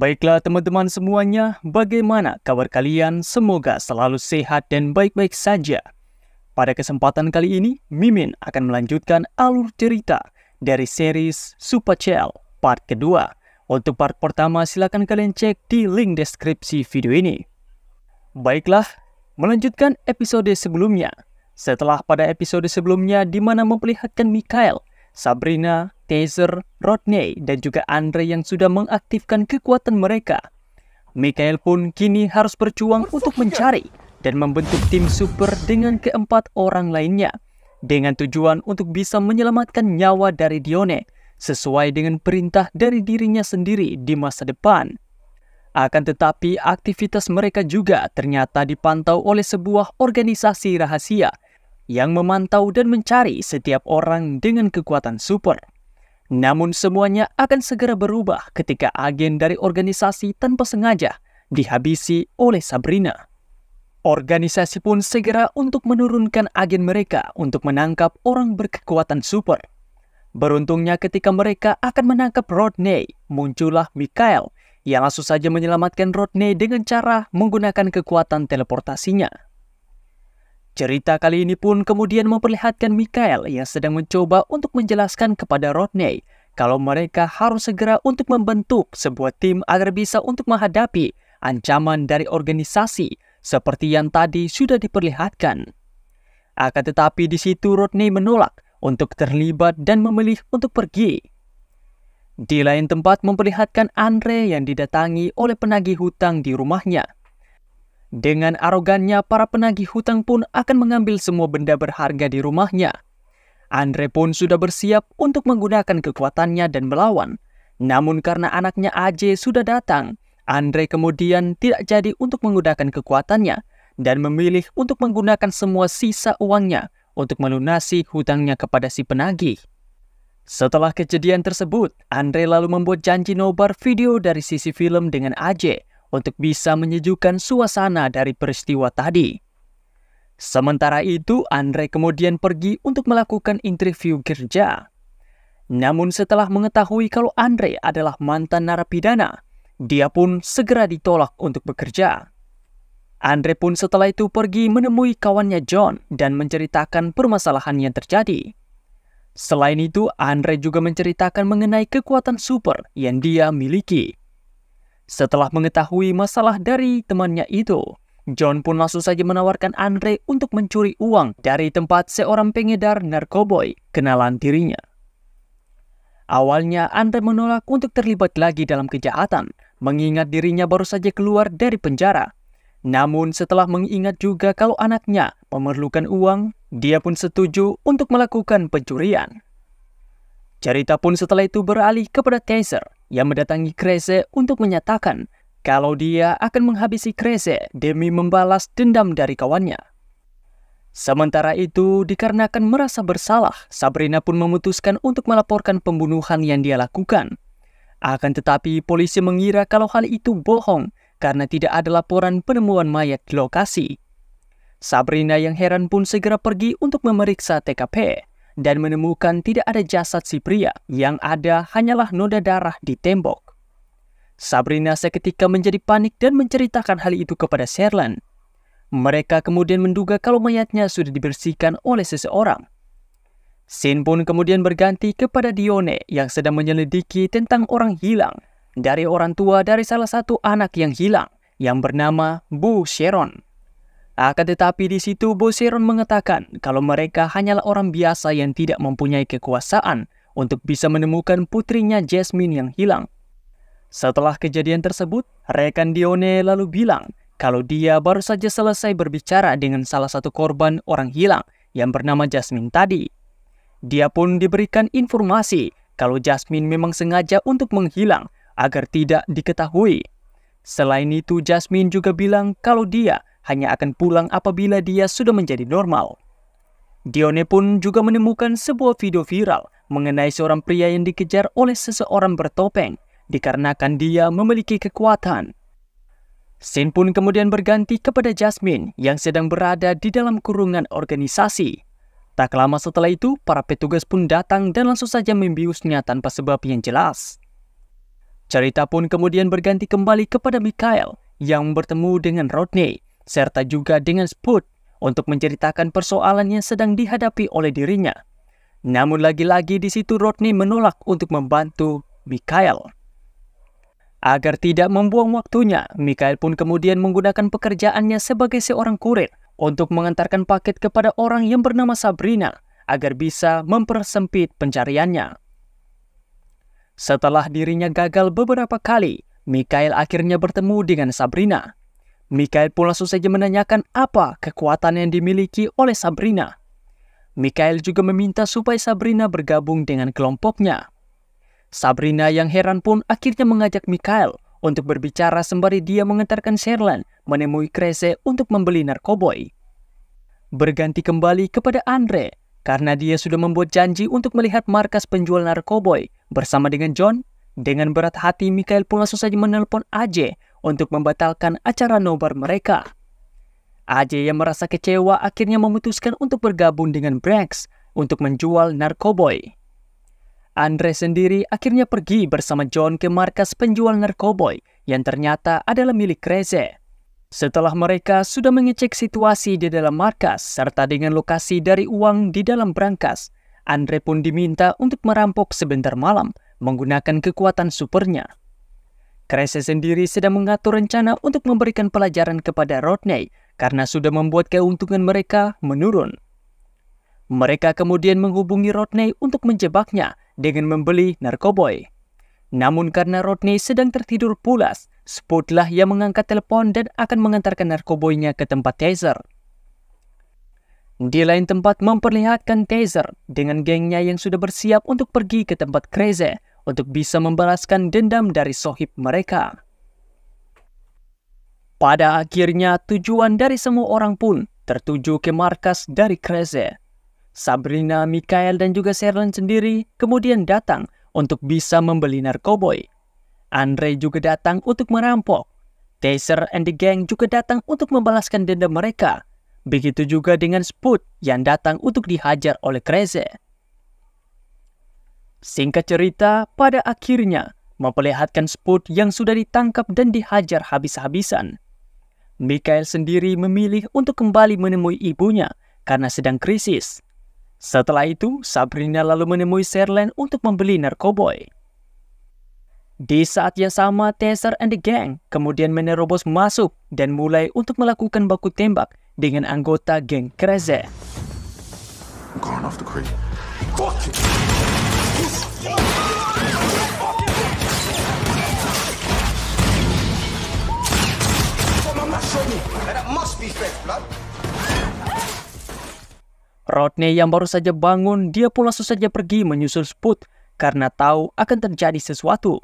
Baiklah teman-teman semuanya, bagaimana kabar kalian? Semoga selalu sehat dan baik-baik saja. Pada kesempatan kali ini, Mimin akan melanjutkan alur cerita dari series Supercell part kedua. Untuk part pertama silakan kalian cek di link deskripsi video ini. Baiklah, melanjutkan episode sebelumnya. Setelah pada episode sebelumnya di mana memperlihatkan Mikhail, Sabrina, Taser, Rodney, dan juga Andre yang sudah mengaktifkan kekuatan mereka. Mikhail pun kini harus berjuang untuk mencari dan membentuk tim super dengan keempat orang lainnya, dengan tujuan untuk bisa menyelamatkan nyawa dari Dione, sesuai dengan perintah dari dirinya sendiri di masa depan. Akan tetapi aktivitas mereka juga ternyata dipantau oleh sebuah organisasi rahasia yang memantau dan mencari setiap orang dengan kekuatan super. Namun semuanya akan segera berubah ketika agen dari organisasi tanpa sengaja dihabisi oleh Sabrina. Organisasi pun segera untuk menurunkan agen mereka untuk menangkap orang berkekuatan super. Beruntungnya ketika mereka akan menangkap Rodney, muncullah Mikhail yang langsung saja menyelamatkan Rodney dengan cara menggunakan kekuatan teleportasinya. Cerita kali ini pun kemudian memperlihatkan Mikhail yang sedang mencoba untuk menjelaskan kepada Rodney kalau mereka harus segera untuk membentuk sebuah tim agar bisa untuk menghadapi ancaman dari organisasi seperti yang tadi sudah diperlihatkan. Akan tetapi di situ Rodney menolak untuk terlibat dan memilih untuk pergi. Di lain tempat memperlihatkan Andre yang didatangi oleh penagih hutang di rumahnya. Dengan arogannya, para penagih hutang pun akan mengambil semua benda berharga di rumahnya. Andre pun sudah bersiap untuk menggunakan kekuatannya dan melawan. Namun karena anaknya AJ sudah datang, Andre kemudian tidak jadi untuk menggunakan kekuatannya dan memilih untuk menggunakan semua sisa uangnya untuk melunasi hutangnya kepada si penagih. Setelah kejadian tersebut, Andre lalu membuat janji nobar video dari sisi film dengan AJ untuk bisa menyejukkan suasana dari peristiwa tadi. Sementara itu, Andre kemudian pergi untuk melakukan interview kerja. Namun setelah mengetahui kalau Andre adalah mantan narapidana, dia pun segera ditolak untuk bekerja. Andre pun setelah itu pergi menemui kawannya John dan menceritakan permasalahan yang terjadi. Selain itu, Andre juga menceritakan mengenai kekuatan super yang dia miliki. Setelah mengetahui masalah dari temannya itu, John pun langsung saja menawarkan Andre untuk mencuri uang dari tempat seorang pengedar narkoboy kenalan dirinya. Awalnya Andre menolak untuk terlibat lagi dalam kejahatan, mengingat dirinya baru saja keluar dari penjara. Namun setelah mengingat juga kalau anaknya memerlukan uang, dia pun setuju untuk melakukan pencurian. Cerita pun setelah itu beralih kepada Taser yang mendatangi Kreze untuk menyatakan kalau dia akan menghabisi Kreze demi membalas dendam dari kawannya. Sementara itu, dikarenakan merasa bersalah, Sabrina pun memutuskan untuk melaporkan pembunuhan yang dia lakukan. Akan tetapi polisi mengira kalau hal itu bohong karena tidak ada laporan penemuan mayat di lokasi. Sabrina yang heran pun segera pergi untuk memeriksa TKP. Dan menemukan tidak ada jasad si pria, yang ada hanyalah noda darah di tembok. Sabrina seketika menjadi panik dan menceritakan hal itu kepada Sherlan. Mereka kemudian menduga kalau mayatnya sudah dibersihkan oleh seseorang. Scene pun kemudian berganti kepada Dione yang sedang menyelidiki tentang orang hilang dari orang tua dari salah satu anak yang hilang yang bernama Bu Sharon. Akan tetapi di situ Bos Sharon mengatakan kalau mereka hanyalah orang biasa yang tidak mempunyai kekuasaan untuk bisa menemukan putrinya Jasmine yang hilang. Setelah kejadian tersebut, rekan Dione lalu bilang kalau dia baru saja selesai berbicara dengan salah satu korban orang hilang yang bernama Jasmine tadi. Dia pun diberikan informasi kalau Jasmine memang sengaja untuk menghilang agar tidak diketahui. Selain itu, Jasmine juga bilang kalau dia hanya akan pulang apabila dia sudah menjadi normal. Dione pun juga menemukan sebuah video viral mengenai seorang pria yang dikejar oleh seseorang bertopeng dikarenakan dia memiliki kekuatan. Scene pun kemudian berganti kepada Jasmine yang sedang berada di dalam kurungan organisasi. Tak lama setelah itu, para petugas pun datang dan langsung saja membiusnya tanpa sebab yang jelas. Cerita pun kemudian berganti kembali kepada Mikhail yang bertemu dengan Rodney, serta juga dengan Spud untuk menceritakan persoalan yang sedang dihadapi oleh dirinya. Namun lagi-lagi di situ Rodney menolak untuk membantu Mikhail. Agar tidak membuang waktunya, Mikhail pun kemudian menggunakan pekerjaannya sebagai seorang kurir untuk mengantarkan paket kepada orang yang bernama Sabrina agar bisa mempersempit pencariannya. Setelah dirinya gagal beberapa kali, Mikhail akhirnya bertemu dengan Sabrina. Mikhail pun langsung saja menanyakan apa kekuatan yang dimiliki oleh Sabrina. Mikhail juga meminta supaya Sabrina bergabung dengan kelompoknya. Sabrina yang heran pun akhirnya mengajak Mikhail untuk berbicara sembari dia mengantarkan Sherlan menemui Kreze untuk membeli narkoboy. Berganti kembali kepada Andre, karena dia sudah membuat janji untuk melihat markas penjual narkoboy bersama dengan John. Dengan berat hati, Mikhail pun langsung saja menelpon AJ untuk membatalkan acara nobar mereka. AJ yang merasa kecewa akhirnya memutuskan untuk bergabung dengan Brax untuk menjual narkoboy. Andre sendiri akhirnya pergi bersama John ke markas penjual narkoboy yang ternyata adalah milik Kreze. Setelah mereka sudah mengecek situasi di dalam markas serta dengan lokasi dari uang di dalam brankas, Andre pun diminta untuk merampok sebentar malam menggunakan kekuatan supernya. Kreze sendiri sedang mengatur rencana untuk memberikan pelajaran kepada Rodney karena sudah membuat keuntungan mereka menurun. Mereka kemudian menghubungi Rodney untuk menjebaknya dengan membeli narkoboy. Namun karena Rodney sedang tertidur pulas, Spud lah yang mengangkat telepon dan akan mengantarkan narkoboynya ke tempat Taser. Di lain tempat memperlihatkan Taser dengan gengnya yang sudah bersiap untuk pergi ke tempat Kreze untuk bisa membalaskan dendam dari sohib mereka. Pada akhirnya tujuan dari semua orang pun tertuju ke markas dari Kreze. Sabrina, Mikhail dan juga Sherlan sendiri kemudian datang untuk bisa membeli narkoboy. Andre juga datang untuk merampok. Taser and the gang juga datang untuk membalaskan dendam mereka. Begitu juga dengan Spud yang datang untuk dihajar oleh Kreze. Singkat cerita, pada akhirnya memperlihatkan Spud yang sudah ditangkap dan dihajar habis-habisan. Mikhail sendiri memilih untuk kembali menemui ibunya karena sedang krisis. Setelah itu, Sabrina lalu menemui Sherlan untuk membeli narkoboy. Di saat yang sama, Taser and the gang kemudian menerobos masuk dan mulai untuk melakukan baku tembak dengan anggota geng Kreze. Rodney yang baru saja bangun, dia pun langsung saja pergi menyusul Spud karena tahu akan terjadi sesuatu.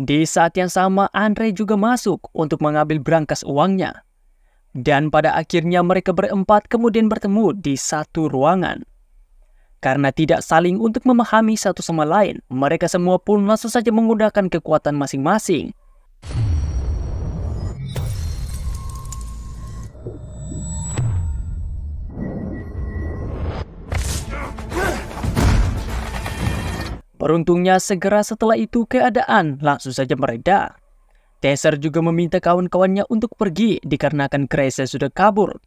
Di saat yang sama, Andre juga masuk untuk mengambil brankas uangnya. Dan pada akhirnya mereka berempat kemudian bertemu di satu ruangan. Karena tidak saling untuk memahami satu sama lain, mereka semua pun langsung saja menggunakan kekuatan masing-masing. Beruntungnya segera setelah itu keadaan langsung saja mereda. Taser juga meminta kawan-kawannya untuk pergi dikarenakan Kreze sudah kabur.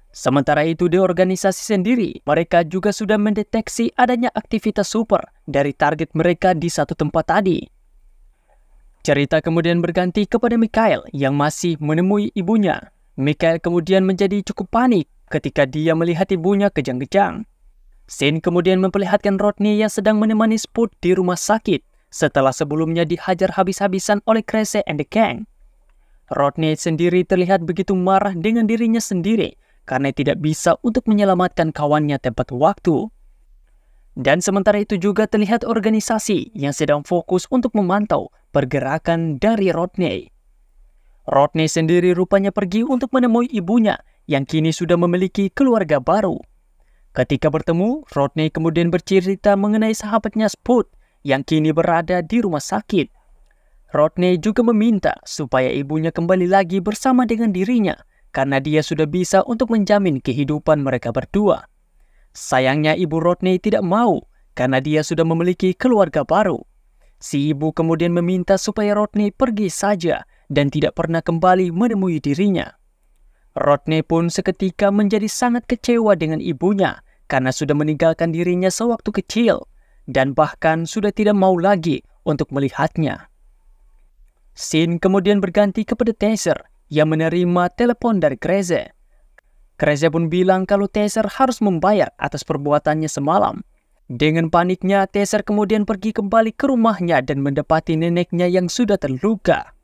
Sementara itu di organisasi sendiri, mereka juga sudah mendeteksi adanya aktivitas super dari target mereka di satu tempat tadi. Cerita kemudian berganti kepada Mikhail yang masih menemui ibunya. Mikhail kemudian menjadi cukup panik ketika dia melihat ibunya kejang-kejang. Scene kemudian memperlihatkan Rodney yang sedang menemani Spud di rumah sakit setelah sebelumnya dihajar habis-habisan oleh Kreze and the gang. Rodney sendiri terlihat begitu marah dengan dirinya sendiri karena tidak bisa untuk menyelamatkan kawannya tepat waktu. Dan sementara itu juga terlihat organisasi yang sedang fokus untuk memantau pergerakan dari Rodney. Rodney sendiri rupanya pergi untuk menemui ibunya yang kini sudah memiliki keluarga baru. Ketika bertemu, Rodney kemudian bercerita mengenai sahabatnya Spud yang kini berada di rumah sakit. Rodney juga meminta supaya ibunya kembali lagi bersama dengan dirinya karena dia sudah bisa untuk menjamin kehidupan mereka berdua. Sayangnya ibu Rodney tidak mau karena dia sudah memiliki keluarga baru. Si ibu kemudian meminta supaya Rodney pergi saja dan tidak pernah kembali menemui dirinya. Rodney pun seketika menjadi sangat kecewa dengan ibunya karena sudah meninggalkan dirinya sewaktu kecil dan bahkan sudah tidak mau lagi untuk melihatnya. Scene kemudian berganti kepada Taser yang menerima telepon dari Kreze. Kreze pun bilang kalau Taser harus membayar atas perbuatannya semalam. Dengan paniknya, Taser kemudian pergi kembali ke rumahnya dan mendapati neneknya yang sudah terluka.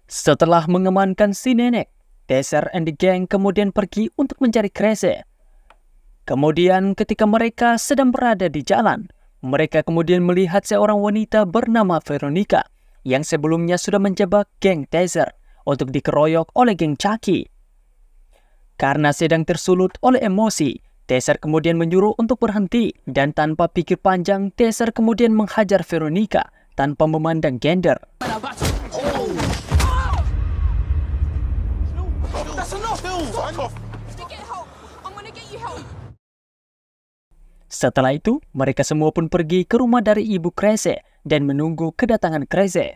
Setelah mengamankan si nenek, Taser and the gang kemudian pergi untuk mencari Kreze. Kemudian ketika mereka sedang berada di jalan, mereka kemudian melihat seorang wanita bernama Veronica yang sebelumnya sudah menjebak geng Taser untuk dikeroyok oleh geng Chucky. Karena sedang tersulut oleh emosi, Taser kemudian menyuruh untuk berhenti dan tanpa pikir panjang, Taser kemudian menghajar Veronica tanpa memandang gender. Setelah itu, mereka semua pun pergi ke rumah dari ibu Kreze dan menunggu kedatangan Kreze.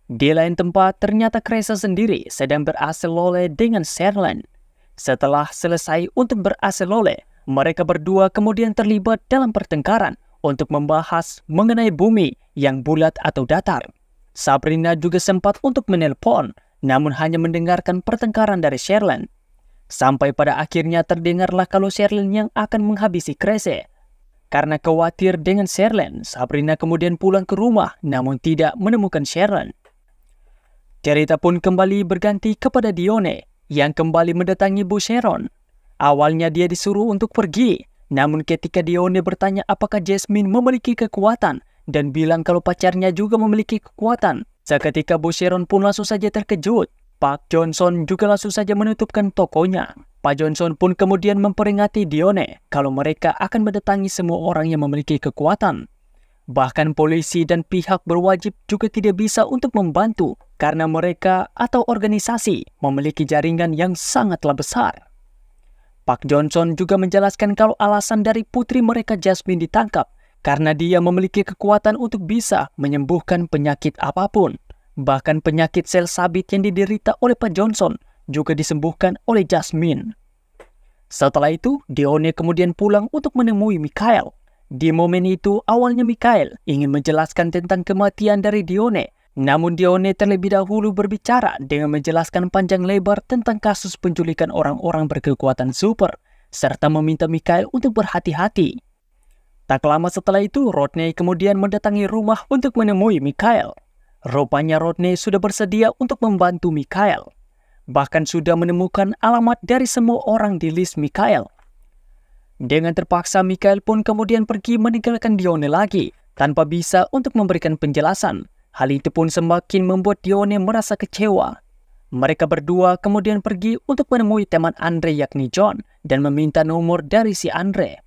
Di lain tempat, ternyata Kreze sendiri sedang berase-lole dengan Sherlyn. Setelah selesai untuk berase-lole, mereka berdua kemudian terlibat dalam pertengkaran untuk membahas mengenai bumi yang bulat atau datar. Sabrina juga sempat untuk menelpon, namun hanya mendengarkan pertengkaran dari Sherlyn. Sampai pada akhirnya terdengarlah kalau Sherlyn yang akan menghabisi Kreze. Karena khawatir dengan Sherlyn, Sabrina kemudian pulang ke rumah namun tidak menemukan Sherlyn. Cerita pun kembali berganti kepada Dione yang kembali mendatangi Bu Sharon. Awalnya dia disuruh untuk pergi, namun ketika Dione bertanya apakah Jasmine memiliki kekuatan dan bilang kalau pacarnya juga memiliki kekuatan, seketika Bu Sharon pun langsung saja terkejut. Pak Johnson juga langsung saja menutupkan tokonya. Pak Johnson pun kemudian memperingati Dione kalau mereka akan mendatangi semua orang yang memiliki kekuatan. Bahkan polisi dan pihak berwajib juga tidak bisa untuk membantu karena mereka atau organisasi memiliki jaringan yang sangatlah besar. Pak Johnson juga menjelaskan kalau alasan dari putri mereka Jasmine ditangkap karena dia memiliki kekuatan untuk bisa menyembuhkan penyakit apapun. Bahkan penyakit sel sabit yang diderita oleh Pak Johnson juga disembuhkan oleh Jasmine. Setelah itu, Dione kemudian pulang untuk menemui Mikhail. Di momen itu, awalnya Mikhail ingin menjelaskan tentang kematian dari Dione. Namun Dione terlebih dahulu berbicara dengan menjelaskan panjang lebar tentang kasus penculikan orang-orang berkekuatan super, serta meminta Mikhail untuk berhati-hati. Tak lama setelah itu, Rodney kemudian mendatangi rumah untuk menemui Mikhail. Rupanya Rodney sudah bersedia untuk membantu Mikhail. Bahkan sudah menemukan alamat dari semua orang di list Mikhail. Dengan terpaksa Mikhail pun kemudian pergi meninggalkan Dione lagi tanpa bisa untuk memberikan penjelasan. Hal itu pun semakin membuat Dione merasa kecewa. Mereka berdua kemudian pergi untuk menemui teman Andre yakni John dan meminta nomor dari si Andre.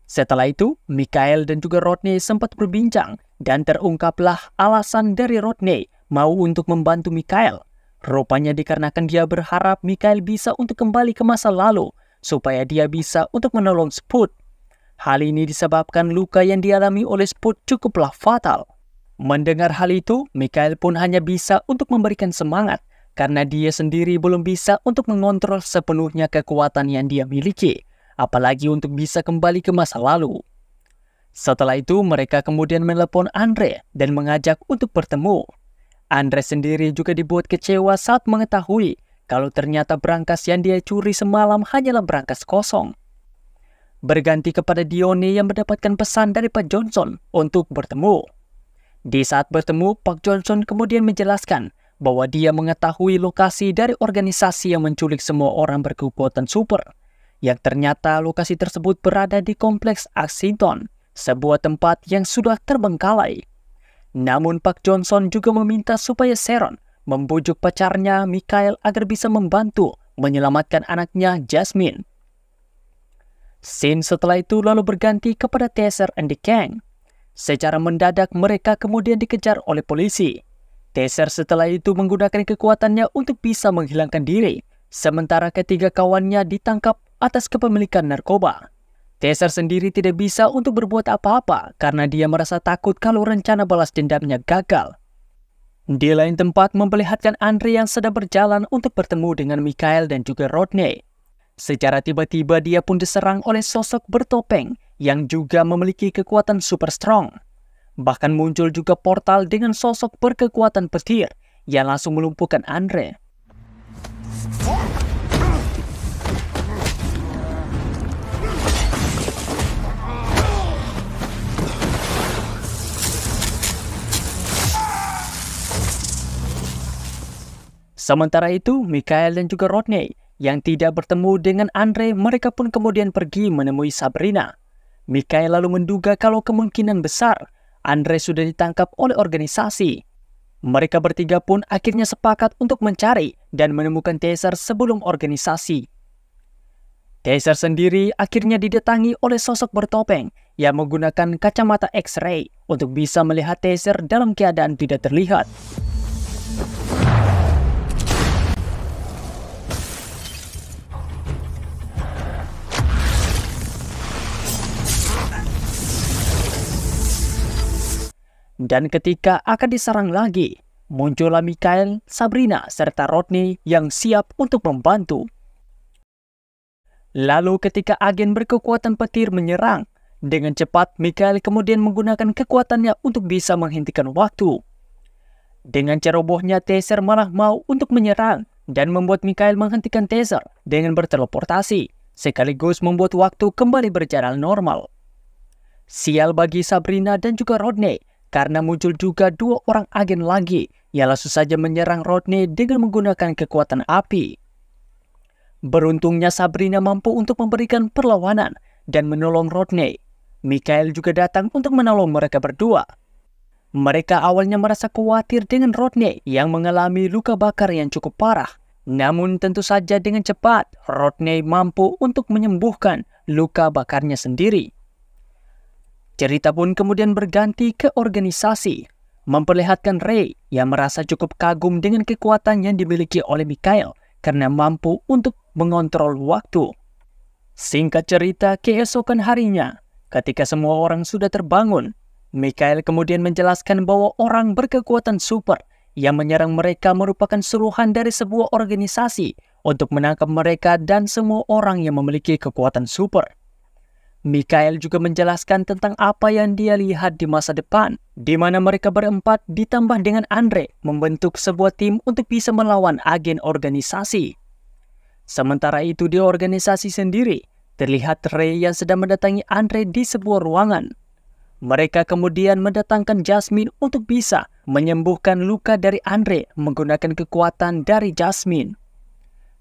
Setelah itu, Mikhail dan juga Rodney sempat berbincang dan terungkaplah alasan dari Rodney mau untuk membantu Mikhail. Rupanya dikarenakan dia berharap Mikhail bisa untuk kembali ke masa lalu supaya dia bisa untuk menolong Spud. Hal ini disebabkan luka yang dialami oleh Spud cukuplah fatal. Mendengar hal itu, Mikhail pun hanya bisa untuk memberikan semangat karena dia sendiri belum bisa untuk mengontrol sepenuhnya kekuatan yang dia miliki, apalagi untuk bisa kembali ke masa lalu. Setelah itu, mereka kemudian menelepon Andre dan mengajak untuk bertemu. Andre sendiri juga dibuat kecewa saat mengetahui kalau ternyata berangkas yang dia curi semalam hanyalah berangkas kosong. Berganti kepada Dione yang mendapatkan pesan dari Pak Johnson untuk bertemu. Di saat bertemu, Pak Johnson kemudian menjelaskan bahwa dia mengetahui lokasi dari organisasi yang menculik semua orang berkekuatan super, yang ternyata lokasi tersebut berada di kompleks Axington, sebuah tempat yang sudah terbengkalai. Namun Pak Johnson juga meminta supaya Sharon membujuk pacarnya Mikhail agar bisa membantu menyelamatkan anaknya Jasmine. Scene setelah itu lalu berganti kepada Taser and the Gang. Secara mendadak mereka kemudian dikejar oleh polisi. Taser setelah itu menggunakan kekuatannya untuk bisa menghilangkan diri, sementara ketiga kawannya ditangkap atas kepemilikan narkoba. Caesar sendiri tidak bisa untuk berbuat apa-apa karena dia merasa takut kalau rencana balas dendamnya gagal. Di lain tempat memperlihatkan Andre yang sedang berjalan untuk bertemu dengan Mikhail dan juga Rodney. Secara tiba-tiba dia pun diserang oleh sosok bertopeng yang juga memiliki kekuatan super strong. Bahkan muncul juga portal dengan sosok berkekuatan petir yang langsung melumpuhkan Andre. Sementara itu, Mikhail dan juga Rodney yang tidak bertemu dengan Andre, mereka pun kemudian pergi menemui Sabrina. Mikhail lalu menduga kalau kemungkinan besar Andre sudah ditangkap oleh organisasi. Mereka bertiga pun akhirnya sepakat untuk mencari dan menemukan Caesar sebelum organisasi. Caesar sendiri akhirnya didatangi oleh sosok bertopeng yang menggunakan kacamata X-ray untuk bisa melihat Caesar dalam keadaan tidak terlihat. Dan ketika akan diserang lagi, muncullah Mikhail, Sabrina, serta Rodney yang siap untuk membantu. Lalu ketika agen berkekuatan petir menyerang, dengan cepat Mikhail kemudian menggunakan kekuatannya untuk bisa menghentikan waktu. Dengan cerobohnya Caesar malah mau untuk menyerang dan membuat Mikhail menghentikan Caesar dengan berteleportasi, sekaligus membuat waktu kembali berjalan normal. Sial bagi Sabrina dan juga Rodney, karena muncul juga dua orang agen lagi yang langsung saja menyerang Rodney dengan menggunakan kekuatan api. Beruntungnya Sabrina mampu untuk memberikan perlawanan dan menolong Rodney. Mikhail juga datang untuk menolong mereka berdua. Mereka awalnya merasa khawatir dengan Rodney yang mengalami luka bakar yang cukup parah. Namun tentu saja dengan cepat Rodney mampu untuk menyembuhkan luka bakarnya sendiri. Cerita pun kemudian berganti ke organisasi, memperlihatkan Ray yang merasa cukup kagum dengan kekuatan yang dimiliki oleh Mikhail karena mampu untuk mengontrol waktu. Singkat cerita, keesokan harinya, ketika semua orang sudah terbangun, Mikhail kemudian menjelaskan bahwa orang berkekuatan super yang menyerang mereka merupakan suruhan dari sebuah organisasi untuk menangkap mereka dan semua orang yang memiliki kekuatan super. Mikhail juga menjelaskan tentang apa yang dia lihat di masa depan, di mana mereka berempat ditambah dengan Andre membentuk sebuah tim untuk bisa melawan agen organisasi. Sementara itu di organisasi sendiri, terlihat Ray yang sedang mendatangi Andre di sebuah ruangan. Mereka kemudian mendatangkan Jasmine untuk bisa menyembuhkan luka dari Andre menggunakan kekuatan dari Jasmine.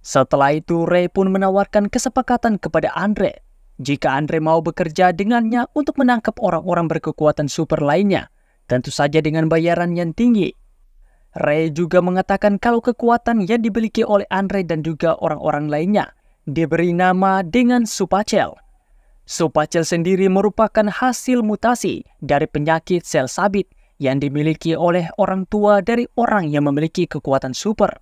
Setelah itu Ray pun menawarkan kesepakatan kepada Andre jika Andre mau bekerja dengannya untuk menangkap orang-orang berkekuatan super lainnya, tentu saja dengan bayaran yang tinggi. Ray juga mengatakan kalau kekuatan yang dimiliki oleh Andre dan juga orang-orang lainnya diberi nama dengan Supacel. Supacel sendiri merupakan hasil mutasi dari penyakit sel sabit yang dimiliki oleh orang tua dari orang yang memiliki kekuatan super.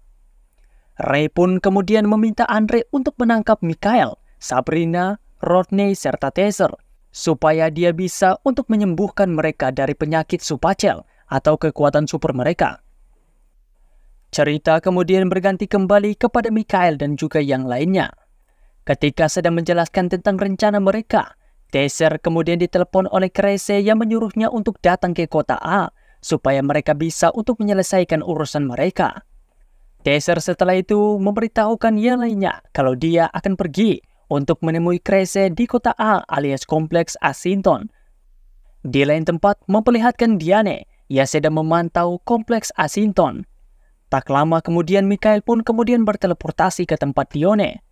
Ray pun kemudian meminta Andre untuk menangkap Mikhail, Sabrina, Rodney, serta Caesar, supaya dia bisa untuk menyembuhkan mereka dari penyakit Supacel atau kekuatan super mereka. Cerita kemudian berganti kembali kepada Mikhail dan juga yang lainnya. Ketika sedang menjelaskan tentang rencana mereka, Caesar kemudian ditelepon oleh Krese yang menyuruhnya untuk datang ke kota A, supaya mereka bisa untuk menyelesaikan urusan mereka. Caesar setelah itu memberitahukan yang lainnya kalau dia akan pergi untuk menemui Krese di kota A alias Kompleks Asinton. Di lain tempat memperlihatkan Diane yang sedang memantau Kompleks Asinton. Tak lama kemudian Mikhail pun kemudian berteleportasi ke tempat Dione.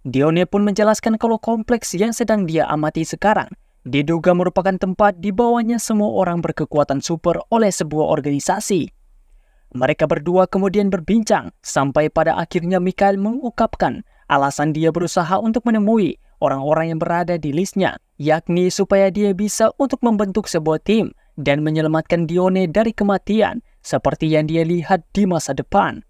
Dione pun menjelaskan kalau kompleks yang sedang dia amati sekarang diduga merupakan tempat di bawahnya semua orang berkekuatan super oleh sebuah organisasi. Mereka berdua kemudian berbincang sampai pada akhirnya Mikhail mengungkapkan alasan dia berusaha untuk menemui orang-orang yang berada di listnya, yakni supaya dia bisa untuk membentuk sebuah tim dan menyelamatkan Dione dari kematian seperti yang dia lihat di masa depan.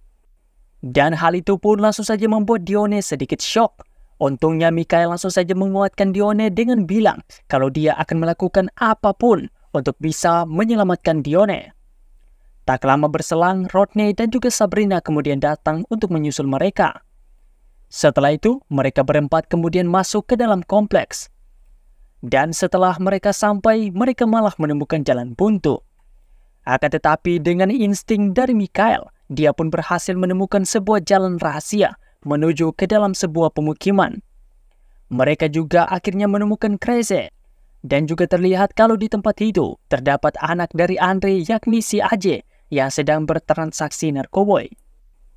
Dan hal itu pun langsung saja membuat Dione sedikit shock. Untungnya Mikhail langsung saja menguatkan Dione dengan bilang kalau dia akan melakukan apapun untuk bisa menyelamatkan Dione. Tak lama berselang, Rodney dan juga Sabrina kemudian datang untuk menyusul mereka. Setelah itu, mereka berempat kemudian masuk ke dalam kompleks. Dan setelah mereka sampai, mereka malah menemukan jalan buntu. Akan tetapi dengan insting dari Mikhail, dia pun berhasil menemukan sebuah jalan rahasia menuju ke dalam sebuah pemukiman. Mereka juga akhirnya menemukan Kreze. Dan juga terlihat kalau di tempat itu terdapat anak dari Andre yakni si Aje yang sedang bertransaksi narkoboy.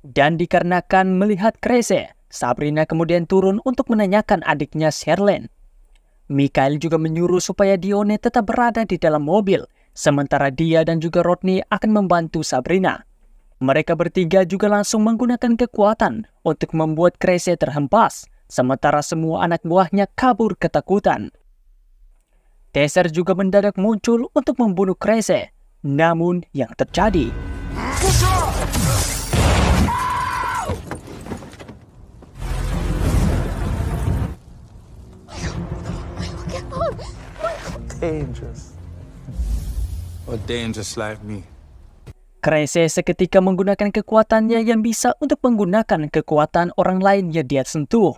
Dan dikarenakan melihat Kreze, Sabrina kemudian turun untuk menanyakan adiknya Sherlyn. Mikhail juga menyuruh supaya Dione tetap berada di dalam mobil, sementara dia dan juga Rodney akan membantu Sabrina. Mereka bertiga juga langsung menggunakan kekuatan untuk membuat Kreze terhempas, sementara semua anak buahnya kabur ketakutan. Taser juga mendadak muncul untuk membunuh Kreze, namun yang terjadi... Dangerous. Or dangerous like me. Kreze seketika menggunakan kekuatannya yang bisa untuk menggunakan kekuatan orang lain yang dia sentuh.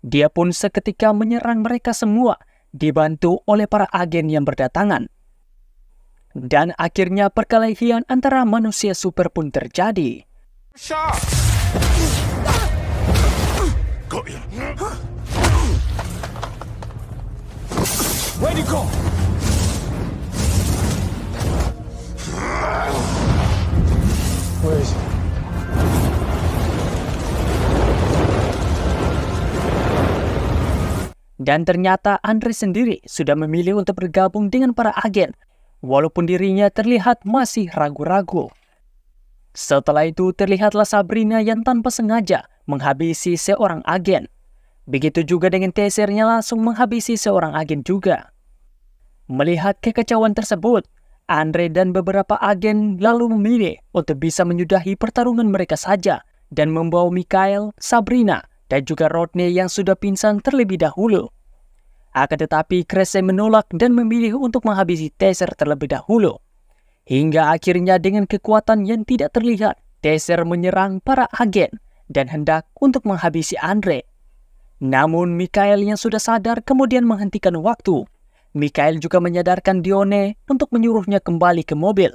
Dia pun seketika menyerang mereka semua, dibantu oleh para agen yang berdatangan. Dan akhirnya perkelahian antara manusia super pun terjadi. Where'd he go? Where is he? Dan ternyata Andre sendiri sudah memilih untuk bergabung dengan para agen, walaupun dirinya terlihat masih ragu-ragu. Setelah itu terlihatlah Sabrina yang tanpa sengaja menghabisi seorang agen. Begitu juga dengan tasernya langsung menghabisi seorang agen juga. Melihat kekacauan tersebut, Andre dan beberapa agen lalu memilih untuk bisa menyudahi pertarungan mereka saja dan membawa Mikhail, Sabrina, dan juga Rodney yang sudah pingsan terlebih dahulu. Akan tetapi Kreze menolak dan memilih untuk menghabisi taser terlebih dahulu. Hingga akhirnya dengan kekuatan yang tidak terlihat, taser menyerang para agen dan hendak untuk menghabisi Andre. Namun Mikhail yang sudah sadar kemudian menghentikan waktu. Mikhail juga menyadarkan Dione untuk menyuruhnya kembali ke mobil.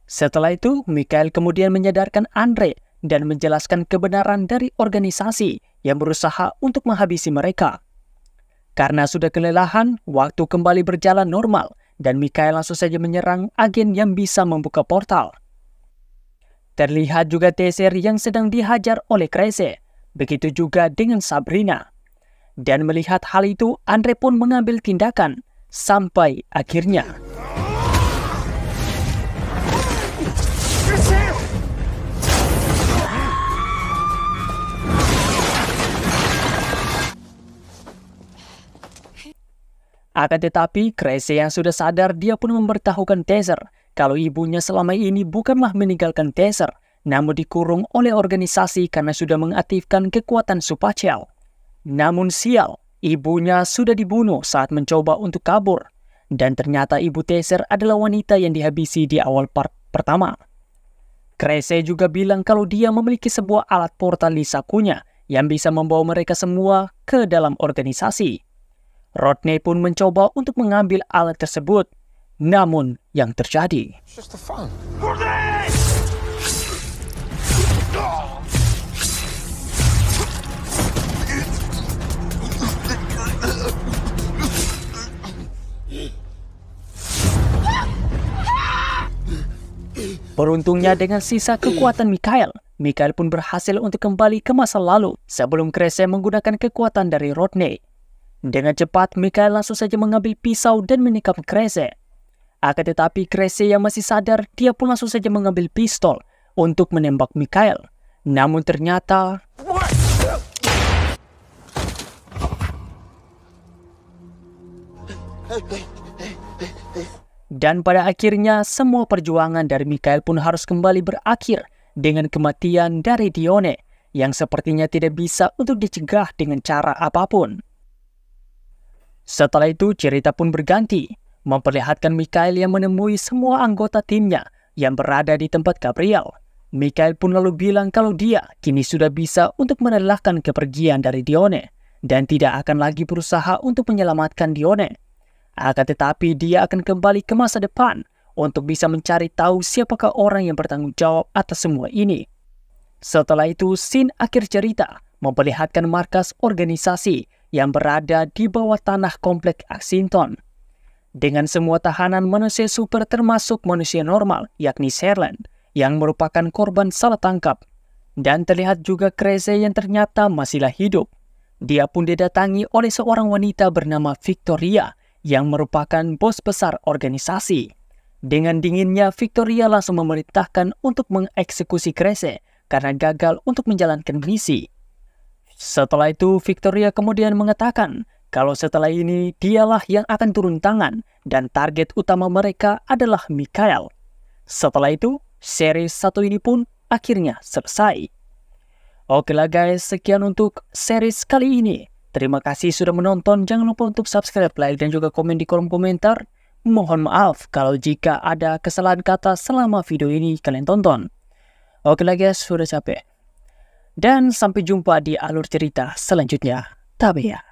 Setelah itu, Mikhail kemudian menyadarkan Andre dan menjelaskan kebenaran dari organisasi yang berusaha untuk menghabisi mereka. Karena sudah kelelahan, waktu kembali berjalan normal dan Mikhail langsung saja menyerang agen yang bisa membuka portal. Terlihat juga taser yang sedang dihajar oleh Kreze. Begitu juga dengan Sabrina. Dan melihat hal itu, Andre pun mengambil tindakan, sampai akhirnya. Akan tetapi, Kreze yang sudah sadar dia pun memberitahukan taser kalau ibunya selama ini bukanlah meninggalkan taser, namun dikurung oleh organisasi karena sudah mengaktifkan kekuatan Supacel. Namun sial, ibunya sudah dibunuh saat mencoba untuk kabur. Dan ternyata ibu taser adalah wanita yang dihabisi di awal part pertama. Kreze juga bilang kalau dia memiliki sebuah alat portal di sakunya yang bisa membawa mereka semua ke dalam organisasi. Rodney pun mencoba untuk mengambil alat tersebut. Namun yang terjadi... Beruntungnya dengan sisa kekuatan Mikhail pun berhasil untuk kembali ke masa lalu sebelum Kreze menggunakan kekuatan dari Rodney. Dengan cepat, Mikhail langsung saja mengambil pisau dan menikam Kreze. Akan tetapi Kreze yang masih sadar, dia pun langsung saja mengambil pistol untuk menembak Mikhail. Namun ternyata... Dan pada akhirnya, semua perjuangan dari Mikhail pun harus kembali berakhir dengan kematian dari Dione yang sepertinya tidak bisa untuk dicegah dengan cara apapun. Setelah itu cerita pun berganti, memperlihatkan Mikhail yang menemui semua anggota timnya yang berada di tempat Gabriel. Mikhail pun lalu bilang kalau dia kini sudah bisa untuk menelahkan kepergian dari Dione dan tidak akan lagi berusaha untuk menyelamatkan Dione. Akan tetapi dia akan kembali ke masa depan untuk bisa mencari tahu siapakah orang yang bertanggung jawab atas semua ini. Setelah itu, scene akhir cerita memperlihatkan markas organisasi yang berada di bawah tanah komplek Axington. Dengan semua tahanan manusia super termasuk manusia normal, yakni Sherland, yang merupakan korban salah tangkap. Dan terlihat juga Kreze yang ternyata masihlah hidup. Dia pun didatangi oleh seorang wanita bernama Victoria, yang merupakan bos besar organisasi. Dengan dinginnya, Victoria langsung memerintahkan untuk mengeksekusi Kreze karena gagal untuk menjalankan misi. Setelah itu, Victoria kemudian mengatakan kalau setelah ini dialah yang akan turun tangan dan target utama mereka adalah Mikhail. Setelah itu, series 1 ini pun akhirnya selesai. Oke lah guys, sekian untuk series kali ini. Terima kasih sudah menonton. Jangan lupa untuk subscribe, like, dan juga komen di kolom komentar. Mohon maaf kalau jika ada kesalahan kata selama video ini kalian tonton. Oke lah guys, sudah capek. Dan sampai jumpa di alur cerita selanjutnya. Tabea.